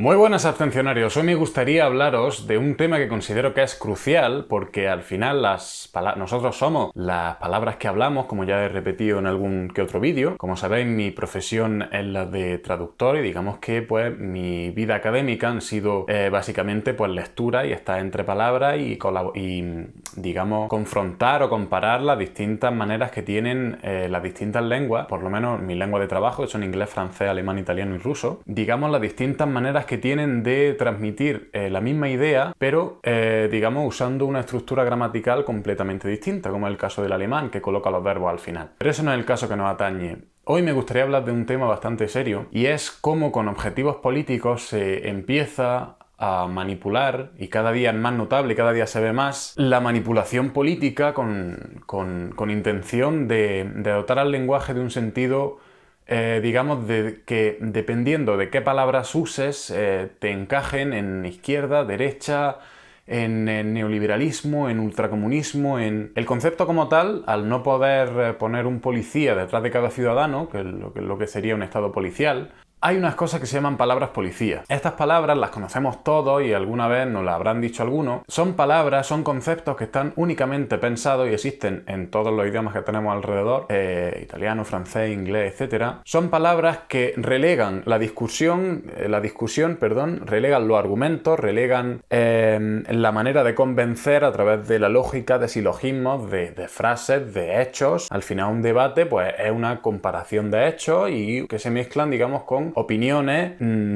Muy buenas, abstencionarios. Hoy me gustaría hablaros de un tema que considero que es crucial porque al final nosotros somos las palabras que hablamos, como ya he repetido en algún que otro vídeo. Como sabéis, mi profesión es la de traductor y digamos que pues mi vida académica han sido básicamente pues lectura y estar entre palabras y digamos confrontar o comparar las distintas maneras que tienen las distintas lenguas, por lo menos mi lengua de trabajo, que son inglés, francés, alemán, italiano y ruso, digamos las distintas maneras que tienen de transmitir la misma idea, pero digamos usando una estructura gramatical completamente distinta, como es el caso del alemán, que coloca los verbos al final. Pero eso no es el caso que nos atañe. Hoy me gustaría hablar de un tema bastante serio, y es cómo con objetivos políticos se empieza a manipular, y cada día es más notable, cada día se ve más, la manipulación política con intención de dotar al lenguaje de un sentido digamos, de que dependiendo de qué palabras uses, te encajen en izquierda, derecha, en neoliberalismo, en ultracomunismo, en... El concepto como tal, al no poder poner un policía detrás de cada ciudadano, que es lo que sería un estado policial, hay unas cosas que se llaman palabras policía. Estas palabras las conocemos todos y alguna vez nos las habrán dicho algunos. Son palabras, son conceptos que están únicamente pensados y existen en todos los idiomas que tenemos alrededor, italiano, francés, inglés, etc. Son palabras que relegan la discusión, relegan los argumentos, relegan la manera de convencer a través de la lógica, de silogismos, de frases, de hechos. Al final un debate pues es una comparación de hechos y que se mezclan, digamos, con opiniones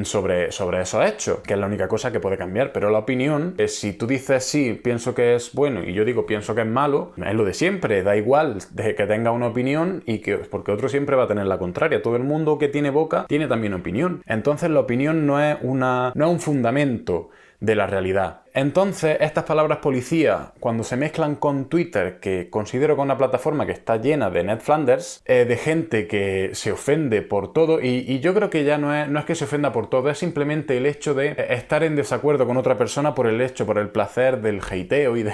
sobre esos hechos, que es la única cosa que puede cambiar. Pero la opinión, si tú dices sí, pienso que es bueno y yo digo pienso que es malo, es lo de siempre, da igual de que tenga una opinión porque otro siempre va a tener la contraria. Todo el mundo que tiene boca tiene también opinión. Entonces la opinión no es un fundamento de la realidad. Entonces, estas palabras policía, cuando se mezclan con Twitter, que considero que es una plataforma que está llena de Ned Flanders, de gente que se ofende por todo, y yo creo que ya no es que se ofenda por todo, es simplemente el hecho de estar en desacuerdo con otra persona por el placer del hateo y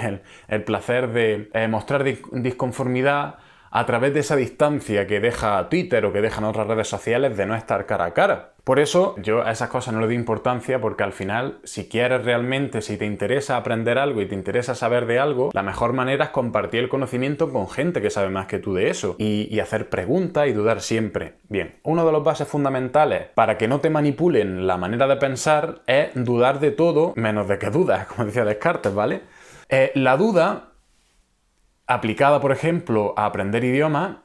el placer de mostrar disconformidad a través de esa distancia que deja Twitter o que dejan otras redes sociales de no estar cara a cara. Por eso yo a esas cosas no le doy importancia, porque al final, si quieres realmente, si te interesa aprender algo y te interesa saber de algo, la mejor manera es compartir el conocimiento con gente que sabe más que tú de eso y hacer preguntas y dudar siempre. Bien, uno de los bases fundamentales para que no te manipulen la manera de pensar es dudar de todo menos de que dudas, como decía Descartes, ¿vale? La duda aplicada, por ejemplo, a aprender idiomas,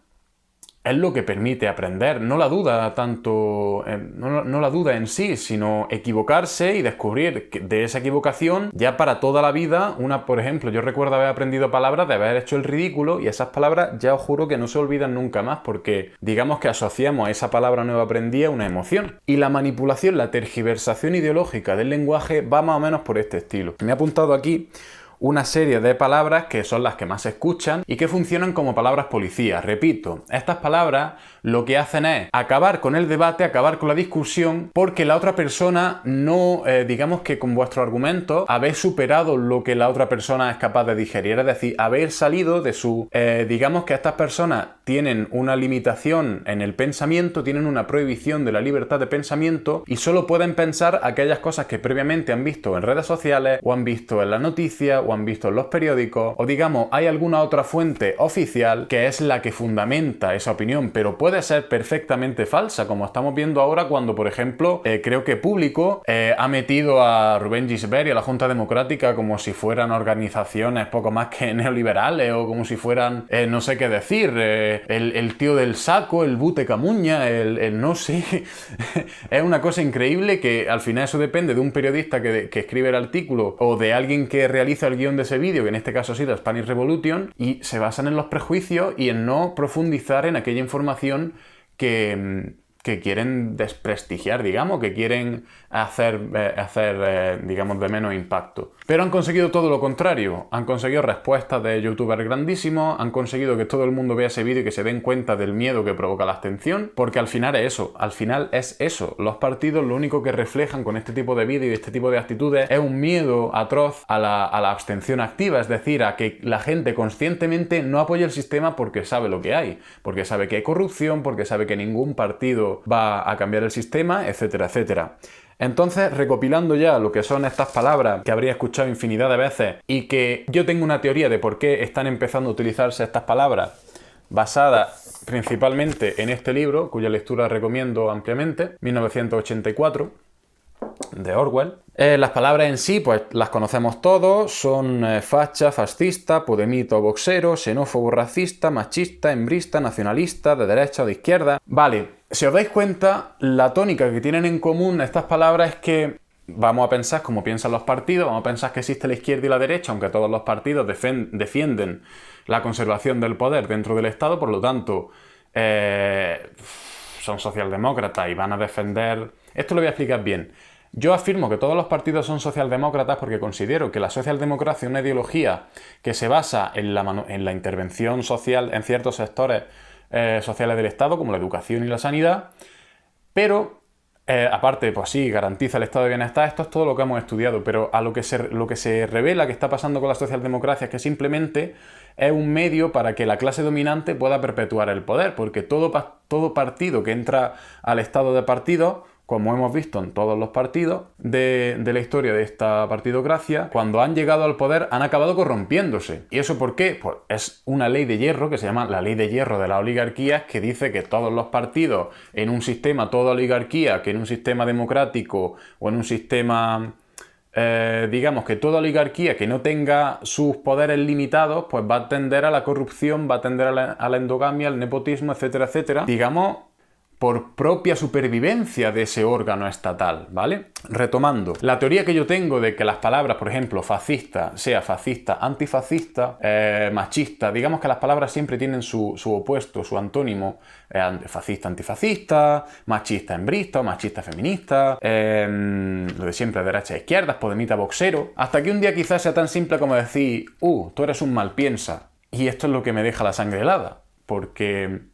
es lo que permite aprender. No la duda tanto, no la duda en sí, sino equivocarse y descubrir de esa equivocación ya para toda la vida. Por ejemplo, yo recuerdo haber aprendido palabras de haber hecho el ridículo, y esas palabras ya os juro que no se olvidan nunca más, porque digamos que asociamos a esa palabra nueva aprendida una emoción. Y la manipulación, la tergiversación ideológica del lenguaje va más o menos por este estilo. Me he apuntado aquí una serie de palabras que son las que más se escuchan y que funcionan como palabras policía. Repito, estas palabras lo que hacen es acabar con el debate, acabar con la discusión, porque la otra persona no, digamos que con vuestro argumento habéis superado lo que la otra persona es capaz de digerir, es decir, habéis salido de su... digamos que estas personas tienen una limitación en el pensamiento, tienen una prohibición de la libertad de pensamiento y solo pueden pensar aquellas cosas que previamente han visto en redes sociales o han visto en la noticia o han visto en los periódicos, o digamos hay alguna otra fuente oficial que es la que fundamenta esa opinión, pero puede ser perfectamente falsa, como estamos viendo ahora cuando, por ejemplo, creo que Público ha metido a Rubén Gisbert y a la Junta Democrática como si fueran organizaciones poco más que neoliberales, o como si fueran, no sé qué decir, el tío del saco, el Bute Camuña, el no sé. Es una cosa increíble que al final eso depende de un periodista que escribe el artículo o de alguien que realiza el guión de ese vídeo, que en este caso ha sido Spanish Revolution, y se basan en los prejuicios y en no profundizar en aquella información que quieren desprestigiar, digamos, que quieren hacer digamos, de menos impacto. Pero han conseguido todo lo contrario. Han conseguido respuestas de youtubers grandísimos, han conseguido que todo el mundo vea ese vídeo y que se den cuenta del miedo que provoca la abstención, porque al final es eso. Los partidos lo único que reflejan con este tipo de vídeos y este tipo de actitudes es un miedo atroz a la abstención activa, es decir, a que la gente conscientemente no apoye el sistema porque sabe lo que hay, porque sabe que hay corrupción, porque sabe que ningún partido partido va a cambiar el sistema, etcétera, etcétera. Entonces, recopilando ya lo que son estas palabras que habría escuchado infinidad de veces y que yo tengo una teoría de por qué están empezando a utilizarse estas palabras basada principalmente en este libro, cuya lectura recomiendo ampliamente, 1984, de Orwell. Las palabras en sí, pues las conocemos todos, son facha, fascista, podemita o boxero, xenófobo, racista, machista, hembrista, nacionalista, de derecha o de izquierda. Vale, si os dais cuenta, la tónica que tienen en común estas palabras es que vamos a pensar como piensan los partidos, vamos a pensar que existe la izquierda y la derecha, aunque todos los partidos defienden la conservación del poder dentro del Estado, por lo tanto, son socialdemócratas y van a defender... Esto lo voy a explicar bien. Yo afirmo que todos los partidos son socialdemócratas porque considero que la socialdemocracia es una ideología que se basa en la intervención social en ciertos sectores sociales del Estado, como la educación y la sanidad, pero aparte, pues sí, garantiza el estado de bienestar. Esto es todo lo que hemos estudiado, pero a lo que se revela que está pasando con la socialdemocracia es que simplemente es un medio para que la clase dominante pueda perpetuar el poder, porque todo partido que entra al estado de partido, como hemos visto en todos los partidos de la historia de esta partidocracia, cuando han llegado al poder han acabado corrompiéndose. ¿Y eso por qué? Pues es una ley de hierro que se llama la ley de hierro de la oligarquía, que dice que todos los partidos en un sistema, toda oligarquía, que en un sistema democrático o en un sistema... digamos que toda oligarquía que no tenga sus poderes limitados, pues va a tender a la corrupción, va a tender a la endogamia, al nepotismo, etcétera, etcétera. Digamos, por propia supervivencia de ese órgano estatal, ¿vale? Retomando, la teoría que yo tengo de que las palabras, por ejemplo, fascista, sea fascista, antifascista, machista, digamos que las palabras siempre tienen su opuesto, su antónimo, fascista, antifascista, machista, hembrista o machista, feminista, lo de siempre, derecha e izquierda, podemita, boxero, hasta que un día quizás sea tan simple como decir, tú eres un malpiensa, y esto es lo que me deja la sangre helada, porque...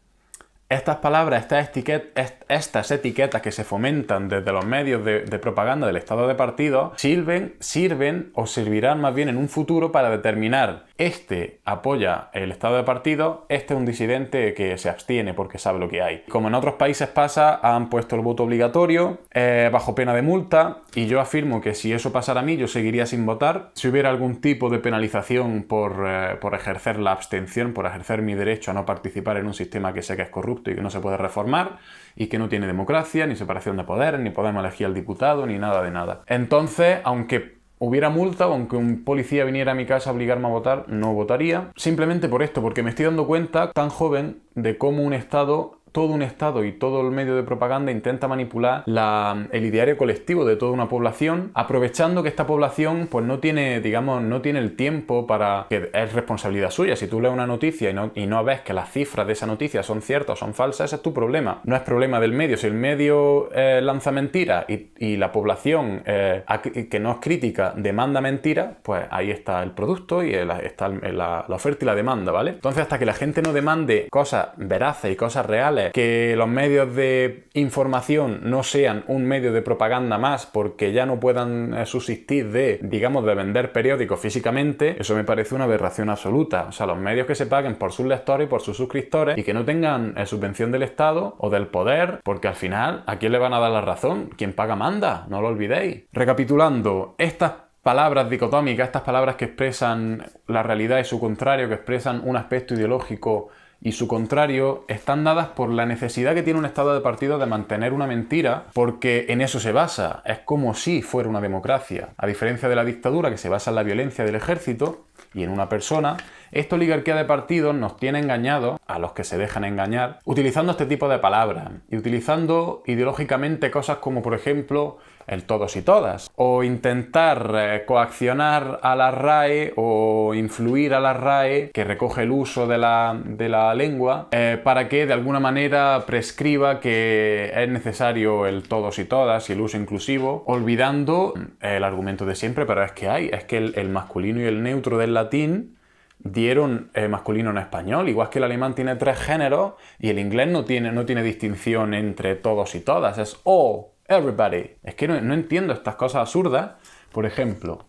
Estas palabras, estas etiquetas que se fomentan desde los medios de propaganda del estado de partido sirven o servirán más bien en un futuro para determinar este apoya el estado de partido, este es un disidente que se abstiene porque sabe lo que hay. Como en otros países pasa, han puesto el voto obligatorio bajo pena de multa, y yo afirmo que si eso pasara a mí yo seguiría sin votar. Si hubiera algún tipo de penalización por ejercer la abstención, por ejercer mi derecho a no participar en un sistema que sé que es corrupto y que no se puede reformar y que no tiene democracia, ni separación de poderes, ni podemos elegir al diputado, ni nada de nada. Entonces, aunque hubiera multa o aunque un policía viniera a mi casa a obligarme a votar, no votaría. Simplemente por esto, porque me estoy dando cuenta, tan joven, de cómo todo un Estado y todo el medio de propaganda intenta manipular el ideario colectivo de toda una población, aprovechando que esta población pues no tiene, digamos, no tiene el tiempo para... que es responsabilidad suya. Si tú lees una noticia y no ves que las cifras de esa noticia son ciertas o son falsas, ese es tu problema. No es problema del medio. Si el medio lanza mentiras y la población que no es crítica demanda mentiras, pues ahí está el producto y está la oferta y la demanda, ¿vale? Entonces, hasta que la gente no demande cosas veraces y cosas reales, que los medios de información no sean un medio de propaganda más porque ya no puedan subsistir de vender periódicos físicamente, eso me parece una aberración absoluta. O sea, los medios que se paguen por sus lectores y por sus suscriptores y que no tengan subvención del Estado o del poder, porque al final, ¿a quién le van a dar la razón? Quien paga manda, no lo olvidéis. Recapitulando, estas palabras dicotómicas, estas palabras que expresan la realidad y su contrario, que expresan un aspecto ideológico y su contrario, están dadas por la necesidad que tiene un estado de partido de mantener una mentira, porque en eso se basa. Es como si fuera una democracia. A diferencia de la dictadura, que se basa en la violencia del ejército y en una persona, esta oligarquía de partidos nos tiene engañados, a los que se dejan engañar, utilizando este tipo de palabras y utilizando ideológicamente cosas como, por ejemplo, el todos y todas, o intentar coaccionar a la RAE o influir a la RAE, que recoge el uso de la lengua, para que de alguna manera prescriba que es necesario el todos y todas y el uso inclusivo, olvidando el argumento de siempre, pero es que el masculino y el neutro del latín dieron masculino en español, igual que el alemán tiene 3 géneros y el inglés no tiene distinción entre todos y todas, es all, everybody. Es que no entiendo estas cosas absurdas. Por ejemplo,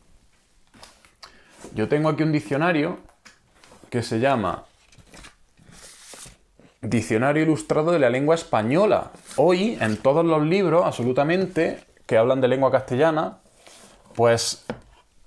yo tengo aquí un diccionario que se llama Diccionario Ilustrado de la Lengua Española. Hoy, en todos los libros, absolutamente, que hablan de lengua castellana, pues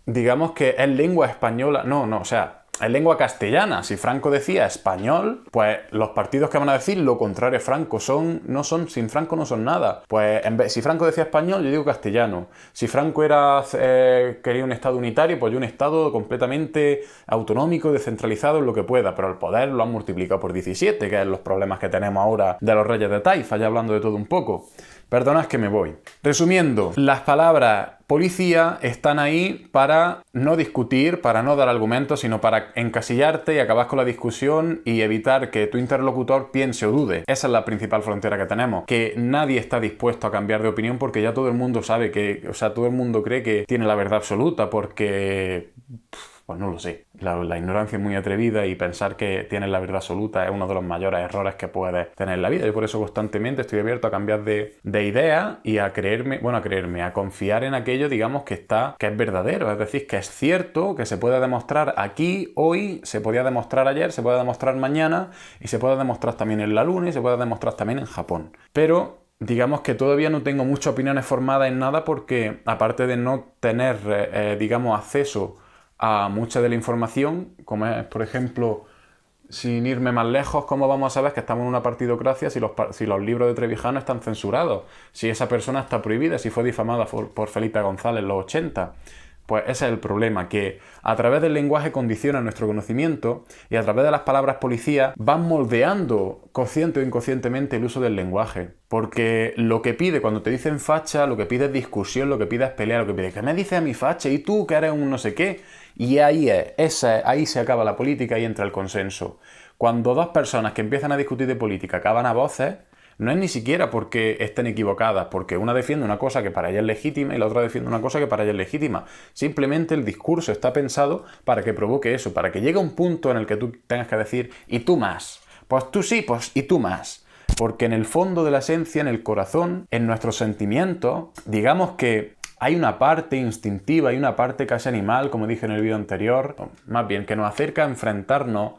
digamos que es lengua española. O sea, es lengua castellana. Si Franco decía español, pues los partidos que van a decir lo contrario a Franco. Sin Franco no son nada. Pues si Franco decía español, yo digo castellano. Si Franco quería un Estado unitario, pues yo un Estado completamente autonómico, descentralizado en lo que pueda. Pero el poder lo han multiplicado por 17, que es los problemas que tenemos ahora de los reyes de Taifa, ya hablando de todo un poco. Perdonad que me voy. Resumiendo, las palabras policía están ahí para no discutir, para no dar argumentos, sino para encasillarte y acabar con la discusión y evitar que tu interlocutor piense o dude. Esa es la principal frontera que tenemos, que nadie está dispuesto a cambiar de opinión porque ya todo el mundo sabe todo el mundo cree que tiene la verdad absoluta porque... Pues no lo sé. La ignorancia es muy atrevida y pensar que tienes la verdad absoluta es uno de los mayores errores que puedes tener en la vida. Yo por eso constantemente estoy abierto a cambiar de idea y a confiar en aquello, digamos, que es verdadero. Es decir, que es cierto, que se puede demostrar aquí, hoy, se podía demostrar ayer, se puede demostrar mañana y se puede demostrar también en la Luna y se puede demostrar también en Japón. Pero... digamos que todavía no tengo muchas opiniones formadas en nada porque, aparte de no tener, acceso a mucha de la información, como es, por ejemplo, sin irme más lejos, ¿cómo vamos a saber que estamos en una partidocracia si los libros de Trevijano están censurados? Si esa persona está prohibida, si fue difamada por Felipe González en los 80. Pues ese es el problema, que a través del lenguaje condiciona nuestro conocimiento y a través de las palabras policía van moldeando consciente o inconscientemente el uso del lenguaje. Porque lo que pide cuando te dicen facha, lo que pide es discusión, lo que pide es pelea, lo que pide ¿qué me dices a mi facha? ¿Y tú que eres un no sé qué? Y ahí se acaba la política y entra el consenso. Cuando dos personas que empiezan a discutir de política acaban a voces, no es ni siquiera porque estén equivocadas, porque una defiende una cosa que para ella es legítima y la otra defiende una cosa que para ella es legítima. Simplemente el discurso está pensado para que provoque eso, para que llegue un punto en el que tú tengas que decir ¿y tú más? Pues tú sí, pues ¿y tú más? Porque en el fondo de la esencia, en el corazón, en nuestros sentimientos, digamos que hay una parte instintiva y una parte casi animal, como dije en el vídeo anterior, más bien que nos acerca a enfrentarnos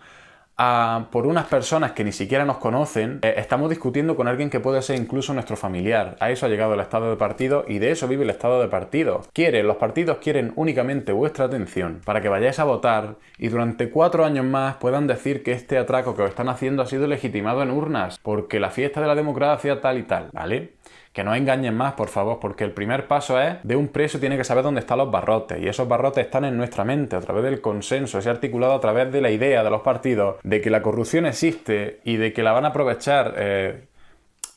por unas personas que ni siquiera nos conocen. Estamos discutiendo con alguien que puede ser incluso nuestro familiar. A eso ha llegado el estado de partido y de eso vive el estado de partido. Los partidos quieren únicamente vuestra atención para que vayáis a votar y durante 4 años más puedan decir que este atraco que os están haciendo ha sido legitimado en urnas, porque la fiesta de la democracia tal y tal, ¿vale? Que no engañen más, por favor, porque el primer paso es de un preso tiene que saber dónde están los barrotes, y esos barrotes están en nuestra mente a través del consenso, se ha articulado a través de la idea de los partidos de que la corrupción existe y de que la van a aprovechar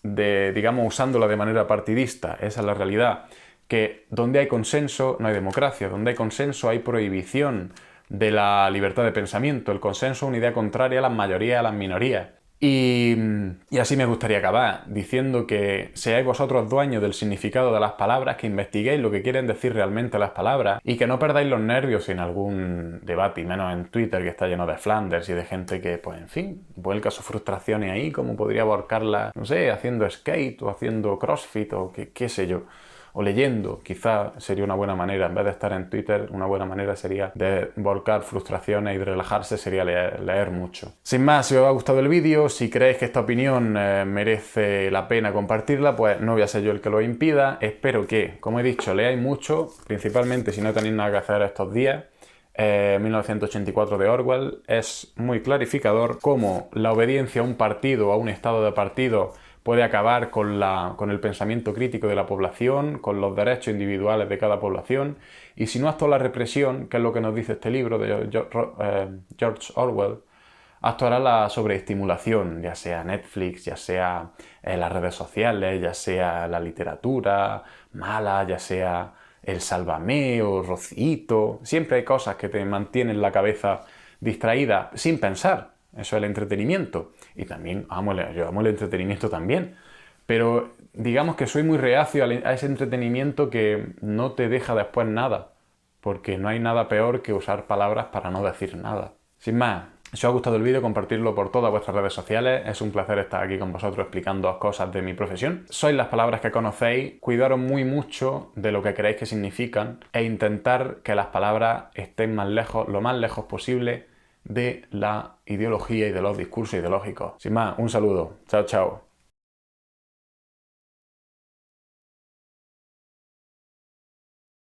usándola de manera partidista. Esa es la realidad. Que donde hay consenso no hay democracia, donde hay consenso hay prohibición de la libertad de pensamiento. El consenso es una idea contraria a las mayorías y a las minorías. Y así me gustaría acabar, diciendo que seáis vosotros dueños del significado de las palabras, que investiguéis lo que quieren decir realmente las palabras y que no perdáis los nervios en algún debate, y menos en Twitter, que está lleno de Flanders y de gente que, pues en fin, vuelca sus frustraciones ahí, como podría volcarlas, no sé, haciendo skate o haciendo crossfit o qué sé yo. O leyendo, quizá sería una buena manera, en vez de estar en Twitter, una buena manera sería de volcar frustraciones y de relajarse, sería leer mucho. Sin más, si os ha gustado el vídeo, si creéis que esta opinión merece la pena compartirla, pues no voy a ser yo el que lo impida. Espero que, como he dicho, leáis mucho, principalmente si no tenéis nada que hacer estos días. 1984 de Orwell es muy clarificador cómo la obediencia a un partido o a un estado de partido puede acabar con el pensamiento crítico de la población, con los derechos individuales de cada población, y si no actúa la represión, que es lo que nos dice este libro de George Orwell, actuará la sobreestimulación, ya sea Netflix, ya sea las redes sociales, ya sea la literatura mala, ya sea el Sálvame o Rocito. Siempre hay cosas que te mantienen la cabeza distraída sin pensar. Eso es el entretenimiento. Y también yo amo el entretenimiento también. Pero digamos que soy muy reacio a ese entretenimiento que no te deja después nada. Porque no hay nada peor que usar palabras para no decir nada. Sin más, si os ha gustado el vídeo, compartirlo por todas vuestras redes sociales. Es un placer estar aquí con vosotros explicando cosas de mi profesión. Sois las palabras que conocéis. Cuidaros muy mucho de lo que creéis que significan e intentar que las palabras estén lo más lejos posible de la ideología y de los discursos ideológicos. Sin más, un saludo. Chao, chao.